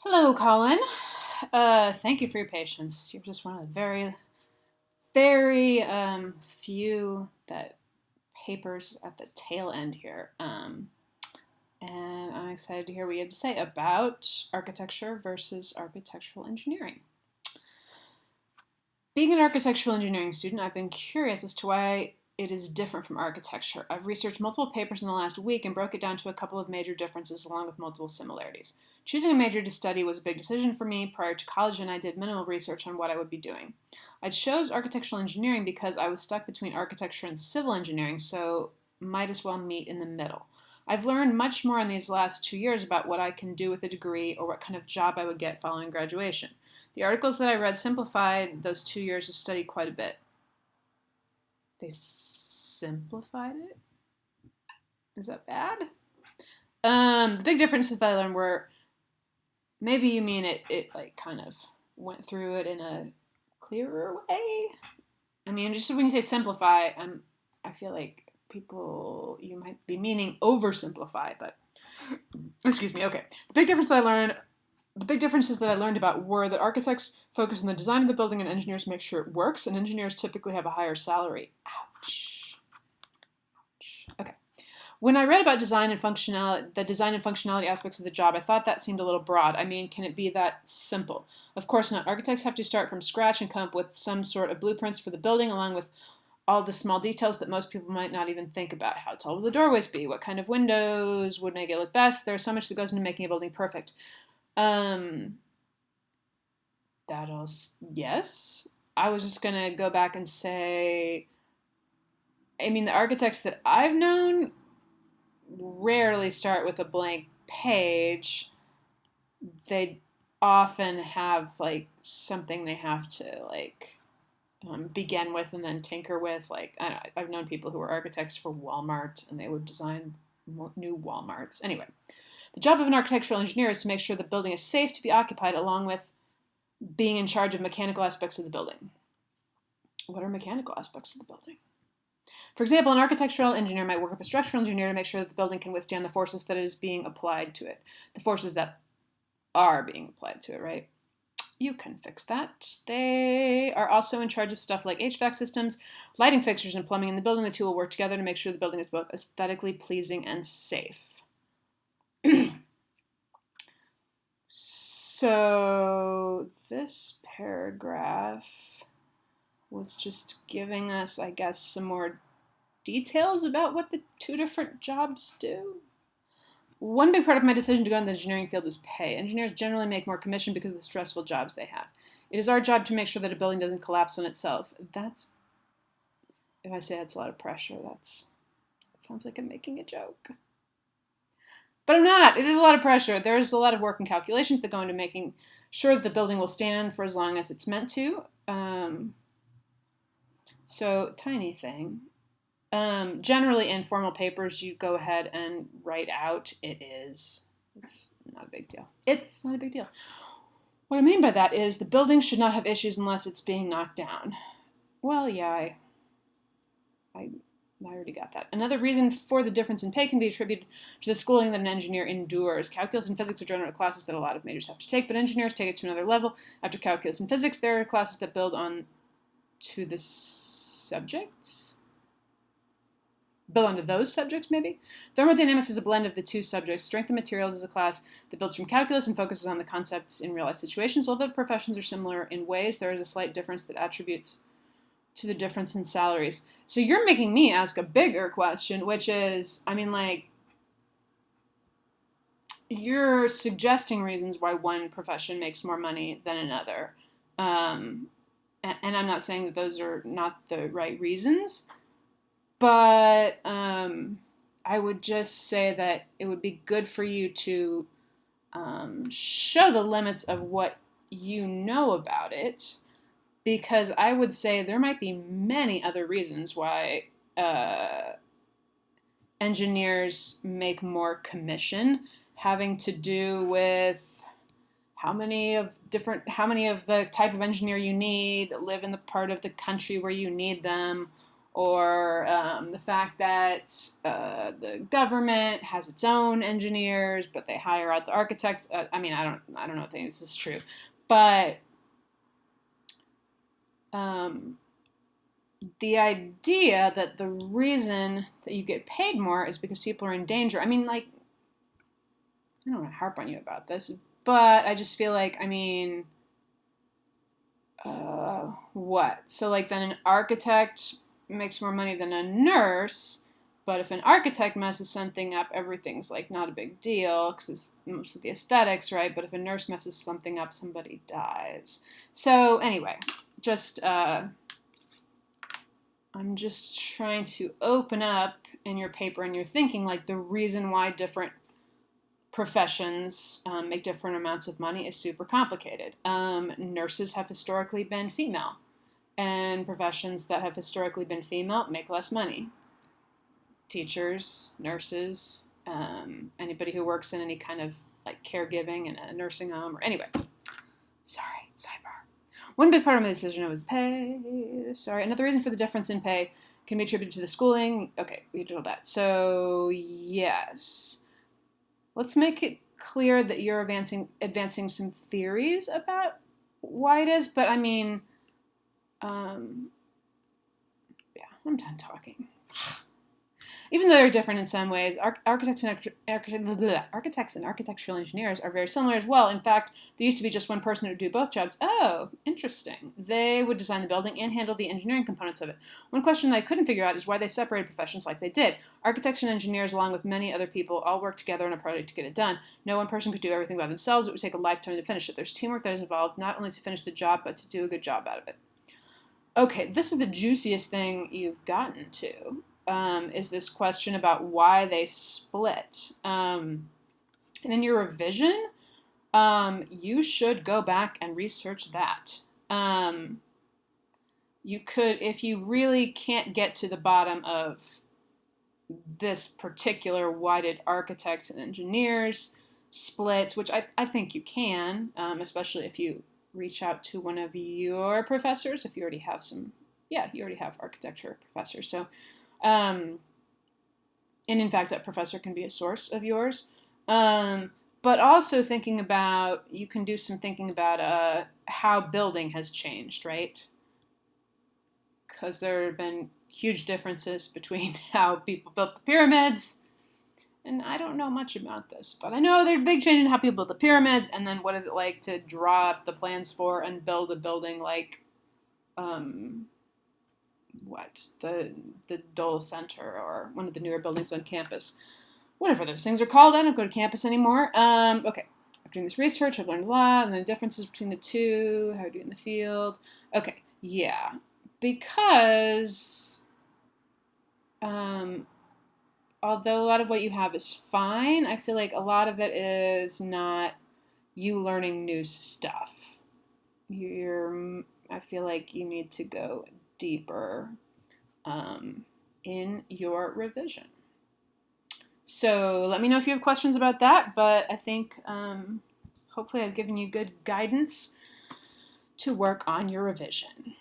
Hello, Colin. Thank you for your patience. You're just one of the very few that papers at the tail end here. And I'm excited to hear what you have to say about architecture versus architectural engineering. Being an architectural engineering student, I've been curious as to why it is different from architecture. I've researched multiple papers in the last week and broke it down to a couple of major differences along with multiple similarities. Choosing a major to study was a big decision for me prior to college, and I did minimal research on what I would be doing. I chose architectural engineering because I was stuck between architecture and civil engineering, so might as well meet in the middle. I've learned much more in these last 2 years about what I can do with a degree or what kind of job I would get following graduation. The articles that I read simplified those 2 years of study quite a bit. They simplified it? Is that bad? The big differences that I learned were maybe you mean it like kind of went through it in a clearer way. I mean, just when you say simplify, I feel like people you might be meaning oversimplify, but excuse me. Okay, the big differences that I learned about were that architects focus on the design of the building and engineers make sure it works, and engineers typically have a higher salary. Ouch. Okay. When I read about the design and functionality aspects of the job, I thought that seemed a little broad. I mean, can it be that simple? Of course not. Architects have to start from scratch and come up with some sort of blueprints for the building, along with all the small details that most people might not even think about. How tall will the doorways be? What kind of windows would make it look best? There's so much that goes into making a building perfect. That else, yes. I was just gonna go back and say, I mean, the architects that I've known rarely start with a blank page. They often have like something they have to begin with and then tinker with. Like I've known people who were architects for Walmart and they would design new Walmarts. Anyway, the job of an architectural engineer is to make sure the building is safe to be occupied, along with being in charge of mechanical aspects of the building. What are mechanical aspects of the building? For example, an architectural engineer might work with a structural engineer to make sure that the building can withstand the forces that is being applied to it. The forces that are being applied to it, right? You can fix that. They are also in charge of stuff like HVAC systems, lighting fixtures, and plumbing in the building. The two will work together to make sure the building is both aesthetically pleasing and safe. So this paragraph was just giving us, I guess, some more details about what the two different jobs do. One big part of my decision to go in the engineering field was pay. Engineers generally make more commission because of the stressful jobs they have. It is our job to make sure that a building doesn't collapse on itself. That's, if I say that's a lot of pressure, that sounds like I'm making a joke. But I'm not. It is a lot of pressure. There's a lot of work and calculations that go into making sure that the building will stand for as long as it's meant to. So, tiny thing. Generally, in formal papers, you go ahead and write out it's not a big deal. It's not a big deal. What I mean by that is the building should not have issues unless it's being knocked down. Well, yeah, I already got that. Another reason for the difference in pay can be attributed to the schooling that an engineer endures. Calculus and physics are general classes that a lot of majors have to take, but engineers take it to another level. After calculus and physics, there are classes that build on to the subjects. Build onto those subjects, maybe? Thermodynamics is a blend of the two subjects. Strength and materials is a class that builds from calculus and focuses on the concepts in real-life situations. Although the professions are similar in ways, there is a slight difference that attributes to the difference in salaries. So you're making me ask a bigger question, which is, I mean, like, you're suggesting reasons why one profession makes more money than another. And I'm not saying that those are not the right reasons, but I would just say that it would be good for you to show the limits of what you know about it, because I would say there might be many other reasons why engineers make more commission, having to do with how many of the type of engineer you need live in the part of the country where you need them, or the fact that the government has its own engineers, but they hire out the architects. I mean, I don't know if this is true, but the idea that the reason that you get paid more is because people are in danger. I mean, like, I don't want to harp on you about this, but I just feel like, I mean, what? So, like, then an architect makes more money than a nurse, but if an architect messes something up, everything's, like, not a big deal because it's mostly the aesthetics, right? But if a nurse messes something up, somebody dies. So, anyway, I'm just trying to open up in your paper and your thinking, like, the reason why different professions make different amounts of money is super complicated. Nurses have historically been female, and professions that have historically been female make less money. Teachers, nurses, anybody who works in any kind of like caregiving in a nursing home, or anyway. Sorry, sidebar. One big part of my decision was pay. Sorry, another reason for the difference in pay can be attributed to the schooling. Okay, we did all that. So yes. Let's make it clear that you're advancing some theories about why it is, but I mean, yeah, I'm done talking. Even though they're different in some ways, architects and architectural engineers are very similar as well. In fact, there used to be just one person who would do both jobs. Oh, interesting. They would design the building and handle the engineering components of it. One question that I couldn't figure out is why they separated professions like they did. Architects and engineers, along with many other people, all work together on a project to get it done. No one person could do everything by themselves. It would take a lifetime to finish it. There's teamwork that is involved, not only to finish the job, but to do a good job out of it. Okay, this is the juiciest thing you've gotten to. Is this question about why they split. And in your revision, you should go back and research that. You could, if you really can't get to the bottom of this particular why did architects and engineers split, which I think you can, especially if you reach out to one of your professors, if you already have some, yeah, you already have architecture professors. So, and in fact, that professor can be a source of yours. But also thinking about, you can do some thinking about how building has changed, right? Because there have been huge differences between how people built the pyramids. And I don't know much about this, but I know there's a big change in how people build the pyramids, and then what is it like to draw up the plans for and build a building like, the Dole Center or one of the newer buildings on campus. Whatever those things are called, I don't go to campus anymore. Okay, after doing this research, I've learned a lot, and the differences between the two, how to do in the field. Okay, yeah, because although a lot of what you have is fine, I feel like a lot of it is not you learning new stuff. I feel like you need to go deeper in your revision. So let me know if you have questions about that, but I think hopefully I've given you good guidance to work on your revision.